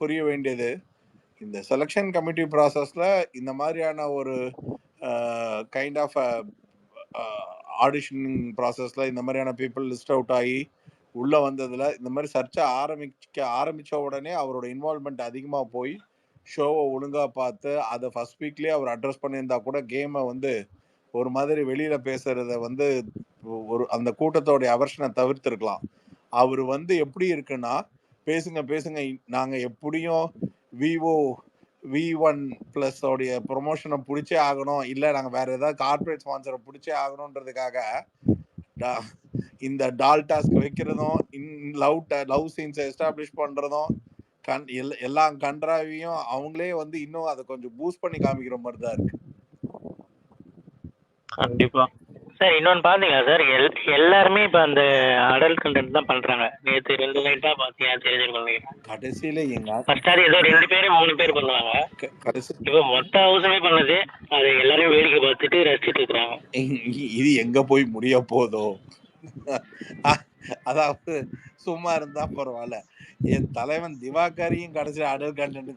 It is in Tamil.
புரிய வேண்டியது, இந்த செலக்ஷன் கமிட்டி ப்ராசஸ்ல இந்த மாதிரியான ஒரு கைண்ட் ஆஃப் ஆடிஷனிங் ப்ராசஸ்ல இந்த மாதிரியான பீப்புள் லிஸ்ட் அவுட் ஆகி உள்ள வந்ததுல இந்த மாதிரி சர்ச்சை ஆரம்பிச்ச உடனே அவரோட இன்வால்மெண்ட் அதிகமா போய் ஷோவை ஒழுங்கா பார்த்து அதை ஃபர்ஸ்ட் வீக்லயே அவர் அட்ரஸ் பண்ணியிருந்தா கூட கேமை வந்து ஒரு மாதிரி வெளியில பேசுறத வந்து ஒரு அந்த கூட்டத்தோடைய அவர்ஷனை தவிர்த்திருக்கலாம். அவர் வந்து எப்படி இருக்குன்னா, பேசுங்க பேசுங்க, நாங்க எப்படியும் விவோ V1+ உடைய ப்ரொமோஷனை பிடிச்சே ஆகணும், இல்ல நாங்க வேற ஏதாவது கார்பரேட் ஸ்பான்சரை பிடிச்சே ஆகணுன்றதுக்காக இந்த டால் டாஸ்க் வைக்கிறதும், லவ் சீன்ஸை எஸ்டாப்ளிஷ் பண்றதும், எல்லா கன்றாவியும் அவங்களே வந்து இன்னும் அதை கொஞ்சம் பூஸ்ட் பண்ணி காமிக்கிற மாதிரி தான் இருக்கு. கண்டிப்பா சார். இன்னொன்னு பாத்தீங்களா சார், எல்லாருமே இப்ப அந்த அடல்ட் கண்டென்ட் தான் பண்றாங்க. நேத்து 2 நைட்டா பாத்தீங்கன்னா தெரிஞ்சிருக்கோம். கடைசியில ஃபர்ஸ்ட் அது ஏதோ 2 பேர் 3 பேர் பண்ணுவாங்க. இப்ப மொத்த ஹவுஸுமே பண்ணது, அதை எல்லாரும் வேடிக்கை பார்த்துட்டு ரசிச்சுட்டு இருக்காங்க. இது எங்க போய் முடிய போதோ. அதாவது சும்மா இருந்தா பரவாயில்ல, என் தலைவன் திவாகரையும் கடைசியில் அடல்ட் கண்டென்ட்